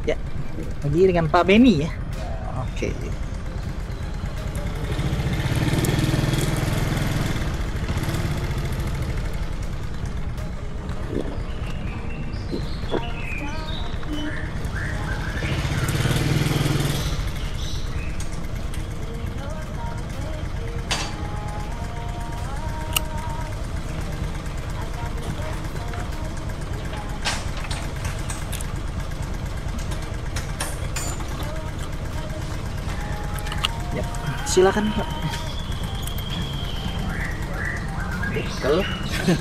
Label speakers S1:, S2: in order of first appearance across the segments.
S1: Ya, lagi dengan Pak Beni ya. Oke. Ya, silakan Pak.
S2: Bekal,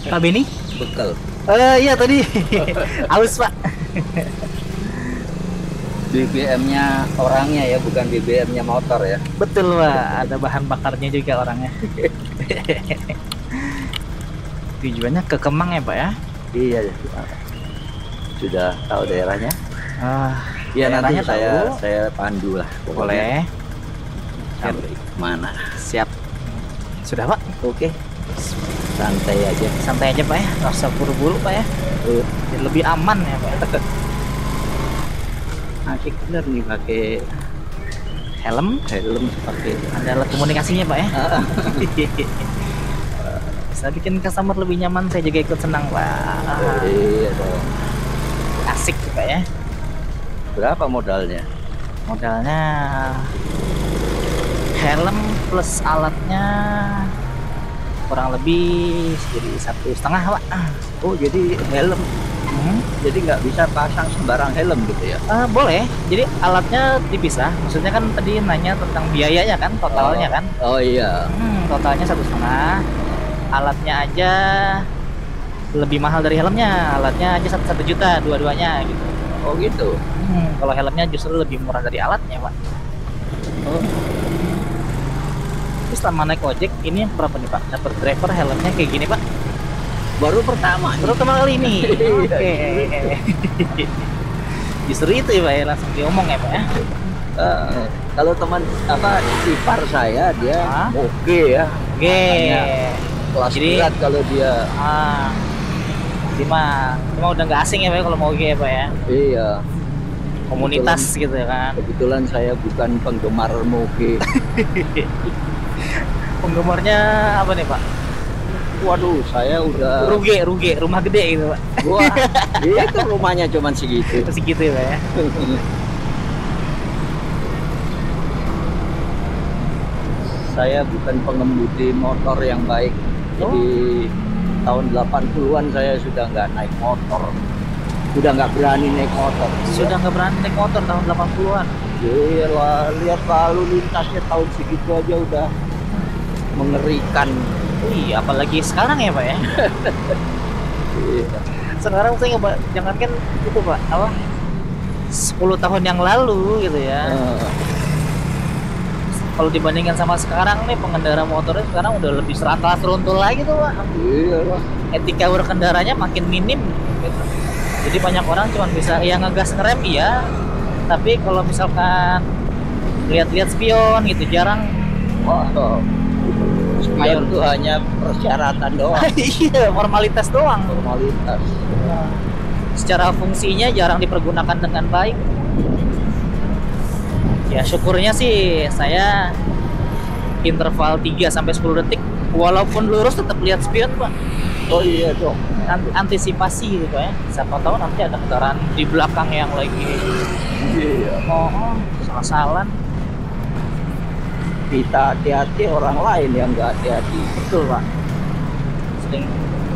S1: Pak Beni?
S2: bekal.
S1: Iya tadi. Haus Pak.
S2: BBM-nya orangnya ya, bukan BBM-nya motor ya.
S1: Betul Pak, ada bahan bakarnya juga orangnya. Tujuannya ke Kemang ya Pak ya?
S2: Iya, sudah tahu daerahnya. Iya, nanti
S1: daerahnya tahu.
S2: saya pandu lah. Pokoknya.
S1: Boleh.
S2: Sampai mana?
S1: Siap. Sudah Pak?
S2: Oke. Santai aja.
S1: Santai aja Pak ya, nggak usah buru-buru Pak ya. Biar lebih aman ya Pak ya.
S2: Asik bener nih pakai
S1: Helm,
S2: pakai.
S1: ada alat komunikasinya Pak ya. Bisa bikin customer lebih nyaman, saya juga ikut senang Pak.
S2: Iya dong.
S1: Asik Pak ya.
S2: Berapa modalnya?
S1: Modalnya helm plus alatnya kurang lebih jadi 1,5 Pak.
S2: Oh, jadi helm. Jadi nggak bisa pasang sembarang helm gitu ya?
S1: Boleh. Jadi alatnya dipisah. Maksudnya kan tadi nanya tentang biayanya kan, totalnya kan.
S2: Oh iya.
S1: Totalnya 1,5. Alatnya aja lebih mahal dari helmnya. Alatnya aja 1 juta dua-duanya gitu.
S2: Oh gitu.
S1: Kalau helmnya justru lebih murah dari alatnya Pak.
S2: Oh.
S1: Terus selama naik ojek ini yang berapa nih Pak? Dapat driver helmnya kayak gini Pak?
S2: Baru pertama.
S1: Baru kali ini.
S2: Iya.
S1: Oke. Justru itu ya Pak ya, langsung diomong ya Pak ya.
S2: Kalau teman ipar saya dia oke ya.
S1: Oke.
S2: Kelas
S1: Jadi,
S2: berat kalau dia.
S1: Cuma udah nggak asing ya Pak ya kalau mau oke ya Pak ya.
S2: Iya.
S1: Komunitas gitu ya kan.
S2: Kebetulan saya bukan penggemar moge.
S1: Penggemarnya apa nih Pak?
S2: Waduh, saya udah
S1: Ruge, rumah gede gitu Pak.
S2: Wah, itu rumahnya cuman segitu.
S1: Segitu ya Pak ya.
S2: Saya bukan pengemudi motor yang baik. Jadi tahun 80-an saya sudah nggak naik motor. Sudah nggak berani naik motor.
S1: Sudah nggak berani naik motor tahun 80-an.
S2: Gila, lihat lalu lintasnya tahun segitu aja udah mengerikan.
S1: Iya, apalagi sekarang ya Pak ya.
S2: Iya.
S1: Sekarang saya nggak, jangankan itu Pak, 10 tahun yang lalu gitu ya. Kalau dibandingkan sama sekarang nih, pengendara motornya sekarang udah lebih serata seruntul lagi tuh Pak.
S2: Iya lah.
S1: Etika berkendaranya makin minim gitu. Jadi banyak orang cuma bisa ngegas ngerem ya, tapi kalau misalkan lihat-lihat spion gitu jarang.
S2: Spion itu hanya persyaratan doang.
S1: Iya, formalitas doang.
S2: Formalitas.
S1: Secara fungsinya jarang dipergunakan dengan baik. Ya syukurnya sih saya interval 3-10 detik walaupun lurus tetap lihat spion Pak.
S2: Oh iya dong.
S1: Antisipasi gitu Pak ya. Siapa tahu nanti ada kendaraan di belakang yang lagi salah-salan.
S2: Kita hati-hati, orang lain yang nggak hati-hati.
S1: Betul Pak. Sering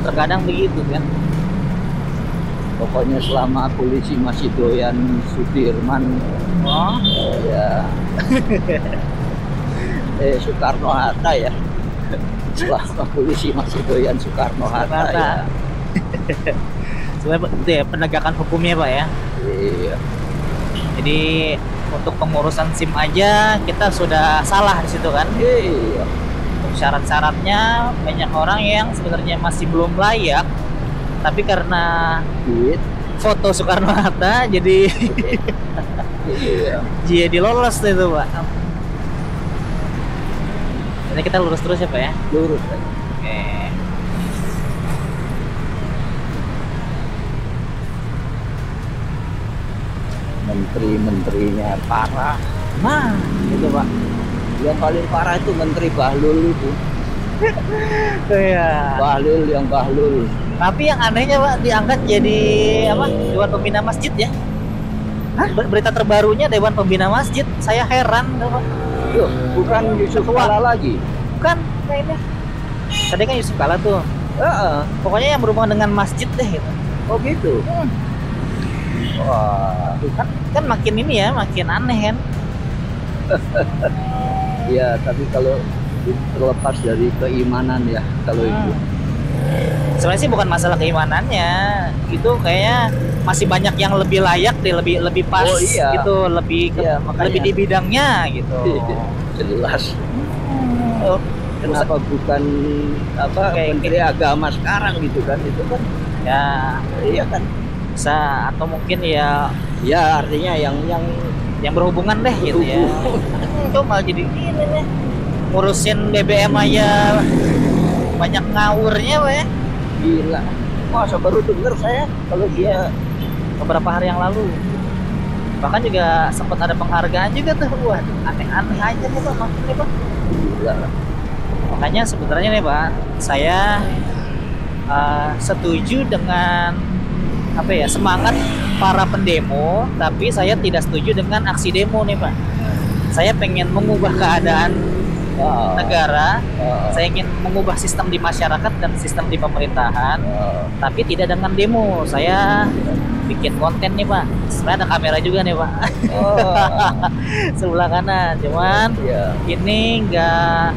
S1: terkadang begitu kan.
S2: Pokoknya selama polisi masih doyan Sudirman, ya Soekarno-Hatta ya. Selama polisi masih doyan Soekarno-Hatta ya.
S1: Sebenarnya itu ya penegakan hukumnya Pak ya.
S2: Iya.
S1: Jadi untuk pengurusan SIM aja kita sudah salah di situ kan.
S2: Iya.
S1: Untuk syarat-syaratnya banyak orang yang sebenarnya masih belum layak, tapi karena foto Soekarno-Hatta jadi jadi lolos itu Pak. Ini kita lurus terus ya Pak ya.
S2: Lurus.
S1: Oke.
S2: menteri-menterinya parah.
S1: Nah, gitu Pak.
S2: Yang paling parah itu Menteri Bahlul itu.
S1: Iya.
S2: Bahlul.
S1: Tapi yang anehnya Pak, diangkat jadi apa? Dewan Pembina Masjid ya. Berita terbarunya Dewan Pembina Masjid. Saya heran Pak.
S2: Loh, bukan Yusuf Kala lagi.
S1: Bukan, kayaknya. Tadi kan Yusuf Kala tuh. Pokoknya yang berhubungan dengan masjid deh gitu.
S2: Oh gitu. Wah,
S1: Kan makin ini ya, makin aneh kan.
S2: ya tapi kalau terlepas dari keimanan ya, kalau itu.
S1: Sebenarnya sih bukan masalah keimanannya, itu kayaknya masih banyak yang lebih layak deh, lebih pas gitu, lebih di bidangnya gitu.
S2: Jelas. Kenapa bukan Menteri Agama sekarang gitu kan? Itu kan
S1: ya
S2: iya kan,
S1: bisa, atau mungkin ya
S2: artinya yang
S1: berhubungan deh gitu ya. Itu malah jadi ini nih, ngurusin BBM aja banyak ngawurnya Pak ya.
S2: Gila. Masa baru denger saya kalau dia
S1: beberapa hari yang lalu. Bahkan juga sempat ada penghargaan juga tuh. Wah, aneh-aneh aja nih Pak, maksudnya Pak.
S2: Gila.
S1: Makanya sebenarnya nih Pak, saya setuju dengan semangat para pendemo, tapi saya tidak setuju dengan aksi demo nih Pak. Saya pengen mengubah keadaan negara, saya ingin mengubah sistem di masyarakat dan sistem di pemerintahan, tapi tidak dengan demo. Saya bikin konten nih Pak. Sebenarnya ada kamera juga nih Pak. Sebelah kanan, cuman ini nggak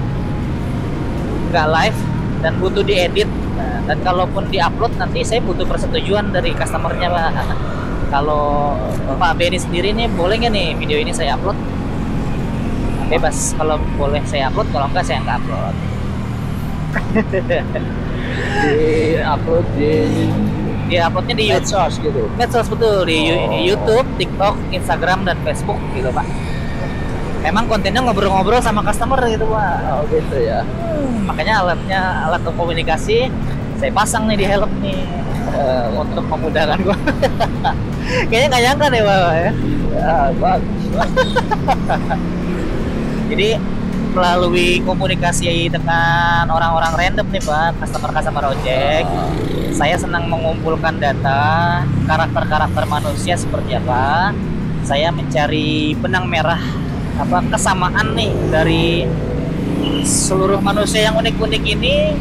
S1: live dan butuh diedit. Dan kalaupun diupload nanti saya butuh persetujuan dari customernya Pak. Kalau Pak Benny sendiri nih boleh nggak nih video ini saya upload? Bebas, kalau boleh saya upload, kalau enggak saya nggak upload. Di uploadnya di
S2: medsos gitu.
S1: Medsos betul, di YouTube, TikTok, Instagram dan Facebook gitu Pak. Memang kontennya ngobrol-ngobrol sama customer gitu Pak.
S2: Oh gitu ya.
S1: Makanya alat untuk komunikasi saya pasang nih di helm nih untuk memudahkan gua. Kayaknya nggak nyangka deh Pak ya.
S2: Ya bagus.
S1: Jadi melalui komunikasi dengan orang-orang random nih Pak, customer ojek, saya senang mengumpulkan data karakter-karakter manusia seperti apa. Saya mencari benang merah kesamaan nih dari seluruh manusia yang unik-unik ini.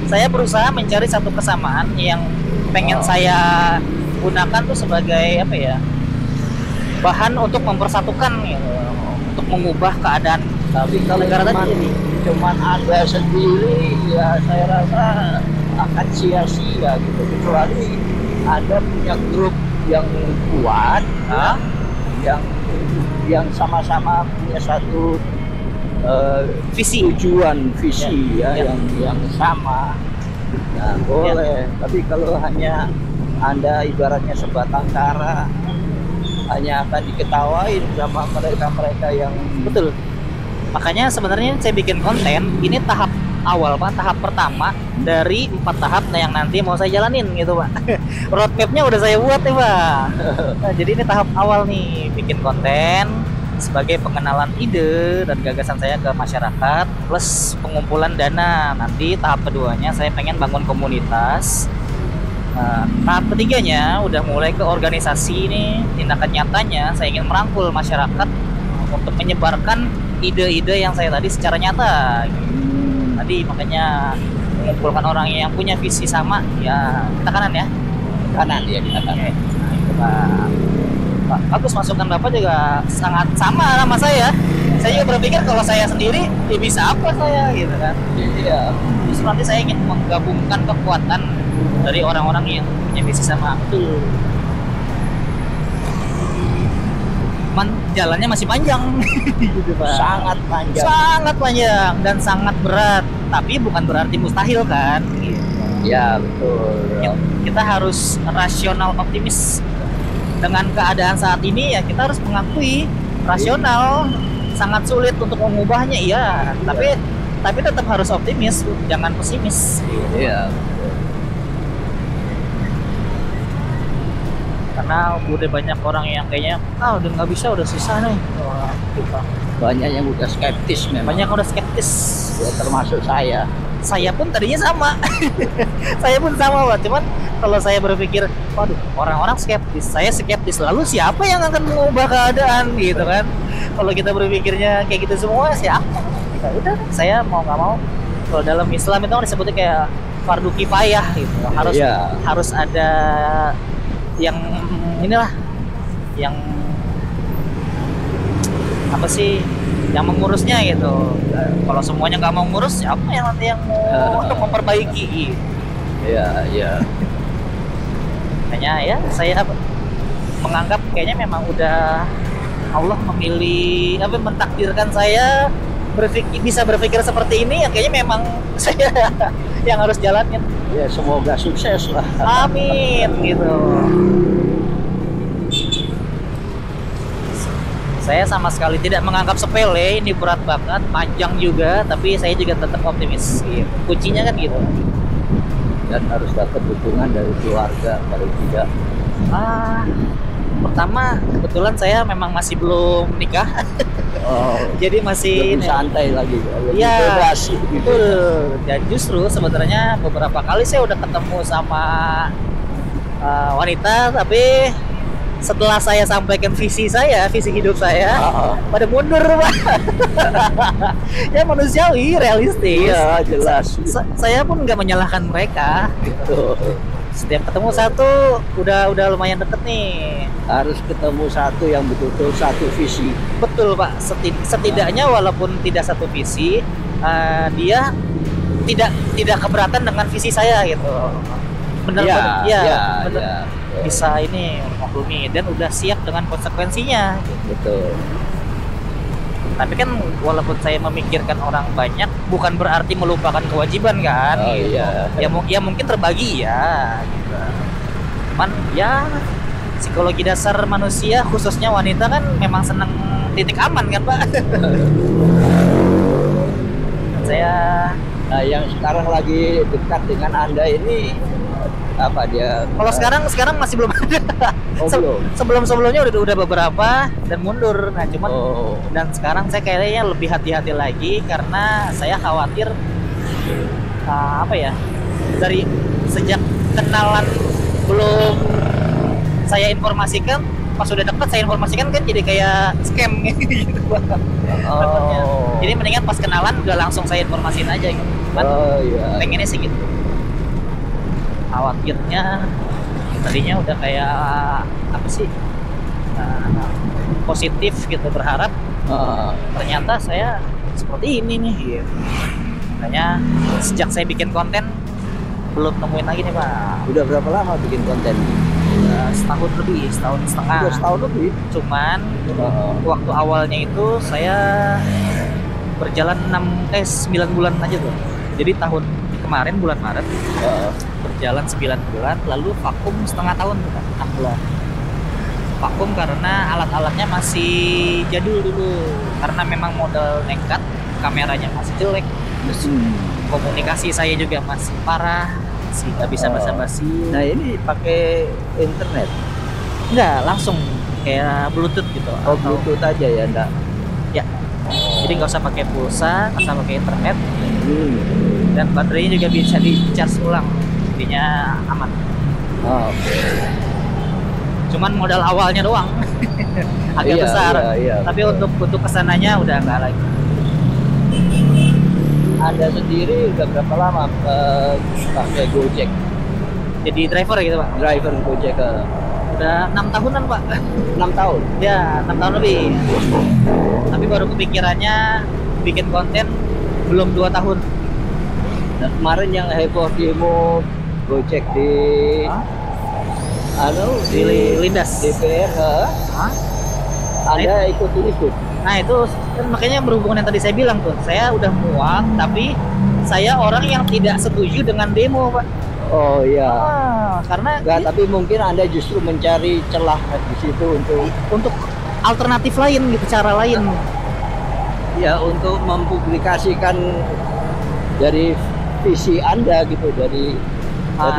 S1: Saya berusaha mencari satu kesamaan yang pengen saya gunakan tuh sebagai bahan untuk mempersatukan gitu, untuk mengubah keadaan.
S2: Tapi kalau cuman Anda sendiri ya saya rasa akan sia-sia gitu, kecuali Anda punya grup yang kuat, yang sama-sama punya satu tujuan visi yang sama. Nah, boleh. Tapi kalau hanya Anda ibaratnya sebatang kara, hanya akan diketawain sama mereka yang
S1: betul. Makanya sebenarnya saya bikin konten ini tahap awal Pak, tahap pertama dari 4 tahap yang nanti mau saya jalanin gitu Pak. Roadmapnya udah saya buat nih Pak. Nah, jadi ini tahap awal nih, bikin konten sebagai pengenalan ide dan gagasan saya ke masyarakat plus pengumpulan dana. Nanti tahap keduanya saya pengen bangun komunitas. Tahap ketiganya udah mulai ke organisasi nih, tindakan nyatanya saya ingin merangkul masyarakat untuk menyebarkan ide-ide yang saya tadi secara nyata. Tadi makanya mengumpulkan orang yang punya visi sama ya. Kita kanan ya,
S2: kanan ya, kita kanan.
S1: Nah, itu Pak. Bagus, masukan Bapak juga sangat sama sama saya. Saya juga berpikir kalau saya sendiri ya bisa apa saya gitu kan.
S2: Iya.
S1: Justru nanti saya ingin menggabungkan kekuatan dari orang-orang yang punya visi sama. Betul. Jalannya masih panjang gitu Pak.
S2: Sangat
S1: panjang dan sangat berat, tapi bukan berarti mustahil kan gitu.
S2: Ya betul ya.
S1: Kita harus rasional optimis dengan keadaan saat ini ya. Kita harus mengakui rasional sangat sulit untuk mengubahnya iya. Tapi tetap harus optimis, jangan pesimis.
S2: Iya.
S1: karena udah banyak orang yang kayaknya udah nggak bisa, udah susah nih. Wah, gitu.
S2: Banyak yang udah skeptis memang.
S1: Banyak udah skeptis.
S2: Ya, termasuk saya.
S1: Saya pun tadinya sama. Saya pun sama, Pak. Cuman kalau saya berpikir, waduh, orang-orang skeptis, saya skeptis, lalu siapa yang akan mengubah keadaan gitu kan? Kalau kita berpikirnya kayak gitu semua, siapa? Ya udah, saya mau nggak mau. Kalau dalam Islam itu kan disebutnya kayak fardu kifayah gitu. Harus ada yang inilah, yang apa sih, yang mengurusnya gitu. Kalau semuanya nggak mau ngurus, siapa yang nanti yang mau memperbaiki?
S2: Iya.
S1: Hanya ya saya menganggap kayaknya memang udah Allah memilih mentakdirkan saya bisa berpikir seperti ini, ya kayaknya memang saya yang harus jalanin.
S2: Ya, semoga sukses lah.
S1: Amin gitu. Saya sama sekali tidak menganggap sepele, ini berat banget, panjang juga, tapi saya juga tetap optimis gitu. Kuncinya kan gitu.
S2: Dan harus dapat dukungan dari keluarga, kalau tidak.
S1: Pertama kebetulan saya memang masih belum nikah. Jadi masih
S2: lebih santai lagi, lebih
S1: ya,
S2: bebas gitu.
S1: Betul. Dan justru sebenarnya beberapa kali saya udah ketemu sama wanita, tapi setelah saya sampaikan visi hidup saya, pada mundur, Pak. Ya manusiawi, realistis.
S2: Iya, jelas.
S1: Saya pun nggak menyalahkan mereka.
S2: Gitu.
S1: Setiap ketemu satu udah lumayan deket nih.
S2: Harus ketemu satu yang betul-betul satu visi.
S1: Betul, Pak. Setidaknya walaupun tidak satu visi, dia tidak keberatan dengan visi saya gitu. Benar. Bisa ini maklumi dan udah siap dengan konsekuensinya.
S2: Betul.
S1: Tapi kan walaupun saya memikirkan orang banyak, bukan berarti melupakan kewajiban kan.
S2: Gitu.
S1: Iya. Ya mungkin terbagi ya. Gitu. Cuman ya psikologi dasar manusia khususnya wanita kan memang senang titik aman kan, Pak. Saya
S2: yang sekarang lagi dekat dengan Anda ini apa dia?
S1: Kalau sekarang masih belum ada. Sebelumnya udah beberapa dan mundur. Nah, cuman dan sekarang saya kayaknya lebih hati-hati lagi karena saya khawatir dari sejak kenalan belum saya informasikan, pas sudah dekat saya informasikan kan jadi kayak scam gitu. Jadi mendingan pas kenalan udah langsung saya informasiin aja gitu. Pengennya sih gitu. Khawatirnya tadinya udah kayak positif gitu, berharap ternyata saya seperti ini nih gitu. Makanya sejak saya bikin konten belum nemuin lagi nih, Pak.
S2: Udah berapa lama bikin konten?
S1: Setahun setengah.
S2: Udah setahun lebih.
S1: Cuman waktu awalnya itu saya berjalan 9 bulan aja tuh. Jadi tahun kemarin bulan Maret berjalan 9 bulan, lalu vakum setengah tahun tuh, 6 bulan. Vakum karena alat-alatnya masih jadul dulu, karena memang modal nekat, kameranya masih jelek, komunikasi saya juga masih parah, masih nggak bisa basa-basi.
S2: Nah, ini pakai internet?
S1: Enggak, langsung kayak Bluetooth gitu.
S2: Bluetooth aja ya, enggak?
S1: Ya. Jadi nggak usah pakai pulsa, asal pakai internet. Dan baterainya juga bisa di-charge ulang, jadinya aman. Cuman modal awalnya doang agak besar. Tapi untuk kesananya udah enggak lagi.
S2: Anda sendiri udah berapa lama pakai Gojek?
S1: Jadi driver gitu, Pak?
S2: Driver Gojek.
S1: Udah 6 tahunan, Pak.
S2: 6 tahun?
S1: Ya, 6 tahun lebih. Tapi baru kepikirannya bikin konten belum 2 tahun.
S2: Nah, kemarin yang heboh demo Gojek di
S1: di Lindas
S2: DPR, Anda ikut.
S1: Nah, itu kan makanya berhubungan yang tadi saya bilang tuh, saya udah muak, tapi saya orang yang tidak setuju dengan demo, Pak.
S2: Oh iya.
S1: Karena
S2: tapi mungkin Anda justru mencari celah di situ
S1: untuk alternatif lain gitu, cara lain.
S2: Ya, untuk mempublikasikan dari visi Anda gitu, dari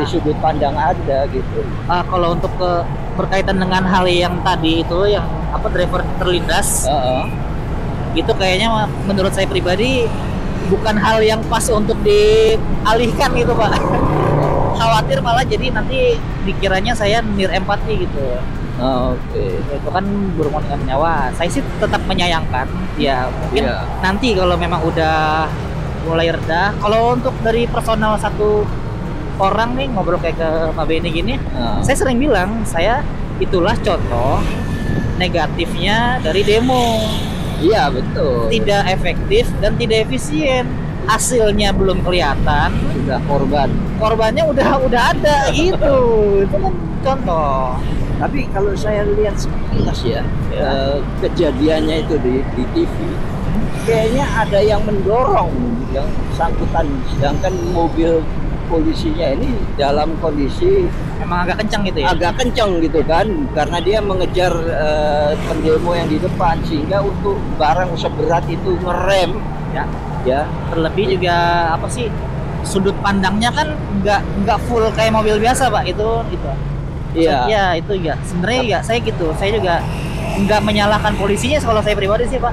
S2: sudut pandang Anda gitu.
S1: Kalau untuk ke berkaitan dengan hal yang tadi itu, yang apa, driver terlindas, itu kayaknya menurut saya pribadi bukan hal yang pas untuk dialihkan gitu Pak. Khawatir malah jadi nanti dikiranya saya nir empati gitu.
S2: Oke.
S1: Itu kan berhubungan dengan nyawa. Saya sih tetap menyayangkan. Ya mungkin nanti kalau memang udah mulai reda. Kalau untuk dari personal satu orang nih ngobrol kayak ke Pak Benny gini, saya sering bilang saya itulah contoh negatifnya dari demo.
S2: Iya betul.
S1: Tidak efektif dan tidak efisien. Hasilnya belum kelihatan.
S2: Sudah korbannya
S1: udah ada gitu. Itu kan contoh.
S2: Tapi kalau saya lihat sekilas ya, kejadiannya itu di TV, kayaknya ada yang mendorong yang sangkutan, sedangkan mobil polisinya ini dalam kondisi
S1: emang agak kencang gitu ya?
S2: Agak kencang gitu kan, karena dia mengejar pendemo yang di depan, sehingga untuk barang seberat itu ngerem. Ya. Terlebih
S1: juga apa sih, sudut pandangnya kan nggak full kayak mobil biasa Pak, itu.
S2: Iya.
S1: Ya itu ya. Sebenarnya ya saya gitu. Saya juga nggak menyalahkan polisinya kalau saya pribadi sih Pak.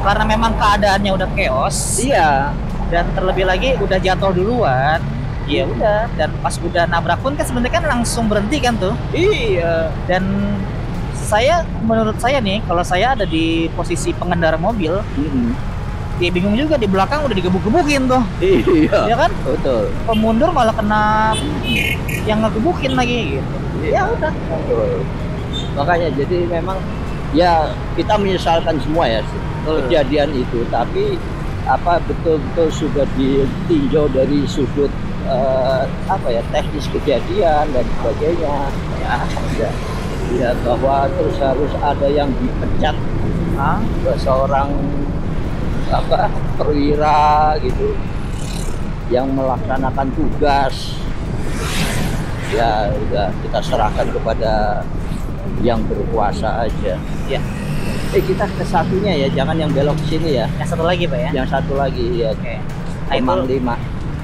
S1: Karena memang keadaannya udah chaos.
S2: Iya.
S1: Dan terlebih lagi udah jatuh duluan. Ya udah. Dan pas udah nabrak pun kan sebenarnya kan langsung berhenti kan tuh.
S2: Iya.
S1: Dan menurut saya nih, kalau saya ada di posisi pengendara mobil, dia bingung juga, di belakang udah digebuk-gebukin tuh.
S2: Iya.
S1: Ya kan?
S2: Betul.
S1: Pemundur malah kena yang ngegebukin lagi gitu. Ya udah.
S2: Betul. Makanya jadi memang ya kita menyesalkan semua ya kejadian itu, tapi apa betul-betul sudah ditinjau dari sudut teknis kejadian dan sebagainya. Ya bahwa terus harus ada yang dipecat seorang perwira gitu yang melaksanakan tugas. Ya udah kita serahkan kepada yang berkuasa aja.
S1: Ya.
S2: Kita ke satunya ya, jangan yang belok ke sini ya.
S1: Yang satu lagi Pak ya?
S2: Yang satu lagi ya.
S1: Oke.
S2: Kemang 5.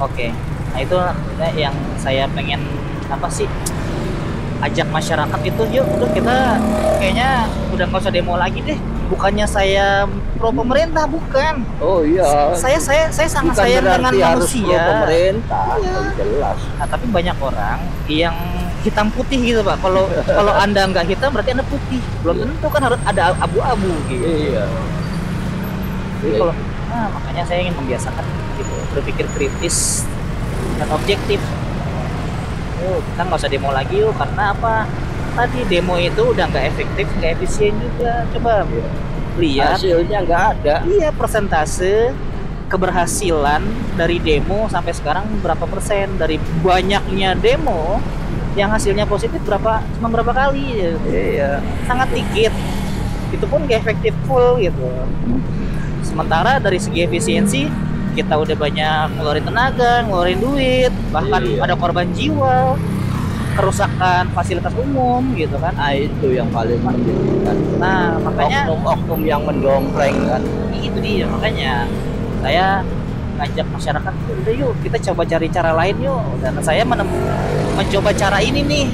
S1: Oke. Nah itu yang saya pengen apa sih, ajak masyarakat itu, yuk udah kita kayaknya udah nggak usah demo lagi deh. Bukannya saya pro pemerintah, bukan.
S2: Oh iya.
S1: Saya sangat
S2: bukan
S1: sayang dengan
S2: manusia. Pro pemerintah,
S1: iya.
S2: Jelas.
S1: Nah, tapi banyak orang yang hitam putih gitu Pak. Kalau Anda nggak hitam berarti Anda putih. Belum tentu kan, harus ada abu-abu gitu.
S2: Iya.
S1: Jadi makanya saya ingin membiasakan gitu, berpikir kritis dan objektif. Kita nggak usah demo lagi yuk, karena apa? Tadi demo itu udah nggak efektif, nggak efisien juga. Coba lihat
S2: hasilnya nggak ada.
S1: Iya, persentase keberhasilan dari demo sampai sekarang berapa persen? Dari banyaknya demo yang hasilnya positif cuma berapa kali ya?
S2: Iya.
S1: Sangat dikit. Itu pun nggak efektif full gitu. Sementara dari segi efisiensi kita udah banyak ngeluarin tenaga, ngeluarin duit, bahkan ada korban jiwa, kerusakan fasilitas umum gitu kan.
S2: Nah itu yang paling menyedihkan.
S1: Nah makanya
S2: oknum yang mendompleng kan.
S1: Itu dia, makanya saya ngajak masyarakat, udah yuk kita coba cari cara lain yuk. Dan saya mencoba cara ini nih.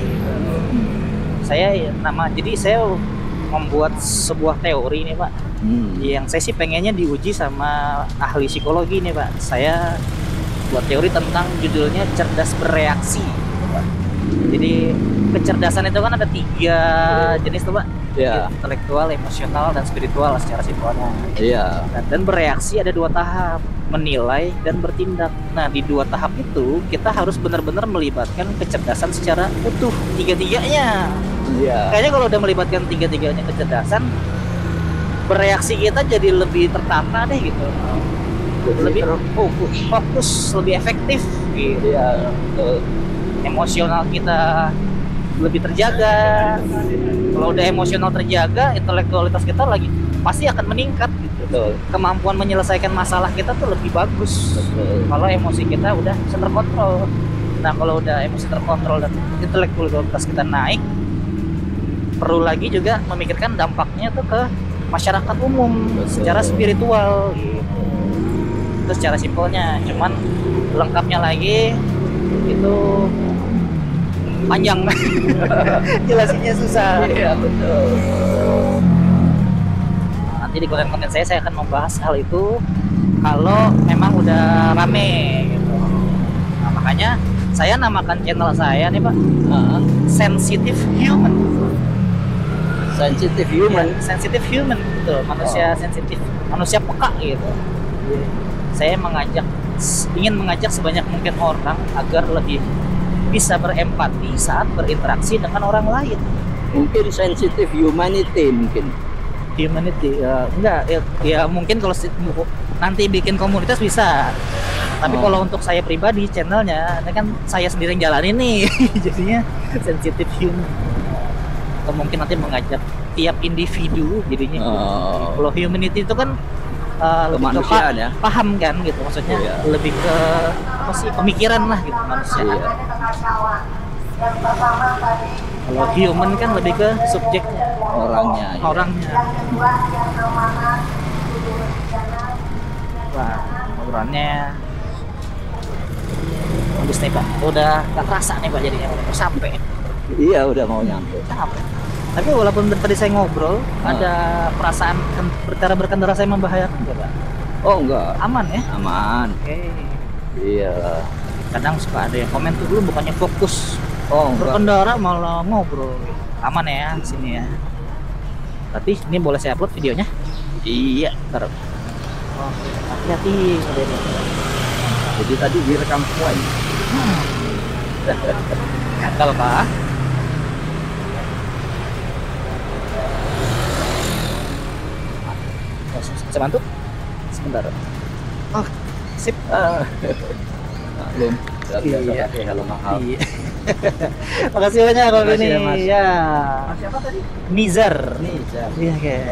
S1: Jadi saya membuat sebuah teori nih Pak. Yang saya sih pengennya diuji sama ahli psikologi nih Pak. Saya buat teori tentang judulnya cerdas bereaksi Pak. Jadi kecerdasan itu kan ada 3 jenis tuh Pak.
S2: Iya.
S1: Intelektual, emosional, dan spiritual secara simpelnya.
S2: Iya.
S1: Dan bereaksi ada 2 tahap, menilai dan bertindak. Nah di 2 tahap itu kita harus benar-benar melibatkan kecerdasan secara utuh, 3-tiganya.
S2: Iya.
S1: Kayaknya kalau udah melibatkan 3-tiganya kecerdasan, bereaksi kita jadi lebih tertata deh gitu, lebih fokus, lebih efektif gitu.
S2: Iya.
S1: Emosional kita lebih terjaga. Kalau udah emosional terjaga, intelektualitas kita lagi pasti akan meningkat gitu.
S2: Betul.
S1: Kemampuan menyelesaikan masalah kita tuh lebih bagus.
S2: Betul.
S1: Kalau emosi kita udah bisa terkontrol. Nah kalau udah emosi terkontrol dan intelektualitas kita naik, perlu lagi juga memikirkan dampaknya tuh ke masyarakat umum. Betul. Secara spiritual gitu. Itu secara simpelnya. Cuman lengkapnya lagi itu panjang. Jelasinnya susah.
S2: Iya betul.
S1: Nanti di konten-konten saya akan membahas hal itu kalau memang udah rame gitu. Nah, makanya saya namakan channel saya nih Pak, Sensitive Human.
S2: Sensitive human.
S1: Ya, sensitive human gitu, manusia sensitif, manusia peka gitu. Saya ingin mengajak sebanyak mungkin orang agar lebih bisa berempati saat berinteraksi dengan orang lain.
S2: Mungkin sensitive humanity mungkin.
S1: Humanity enggak ya mungkin kalau nanti bikin komunitas bisa, tapi kalau untuk saya pribadi channelnya ini kan saya sendiri yang jalanin nih. Jadinya sensitive human, atau mungkin nanti mengajak tiap individu jadinya. Kalau humanity itu kan lebih ke
S2: kemanusiaan ya.
S1: paham kan gitu, maksudnya
S2: Iya.
S1: lebih ke apa sih, pemikiran lah gitu manusia.
S2: Iya.
S1: Kalau human kan lebih ke subjeknya,
S2: Orangnya. Iya.
S1: orangnya. Wah, obrolannya bagus nih Pak, udah gak kerasa nih Pak jadinya, udah sampai.
S2: Iya udah mau nyampe.
S1: Capek. Tapi walaupun tadi saya ngobrol, ada perasaan cara berkendara saya membahayakan nggak Pak?
S2: Oh enggak.
S1: Aman ya?
S2: Aman.
S1: Oke.
S2: Iya.
S1: Kadang suka ada yang komen tuh dulu bukannya fokus
S2: Oh enggak.
S1: berkendara malah ngobrol. Aman ya sini ya. Berarti ini boleh saya upload videonya?
S2: Iya.
S1: Ntar. Oh, hati-hati.
S2: Jadi tadi direkam semua ini.
S1: Kalau Pak. Saya bantu? Sebentar. Oh, sip.
S2: Maklum. Nggak biasa
S1: Iya.
S2: pakai helm mahal.
S1: Iya. Makasih banyak Pak
S2: Makasih
S1: Beni.
S2: ya, Mas.
S1: Ya.
S2: Siapa tadi?
S1: Nizar.
S2: Nih, Zar.
S1: Iya, kayak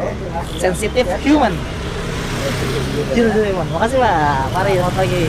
S1: sensitive human. Makasih Pak. Mari selamat pagi.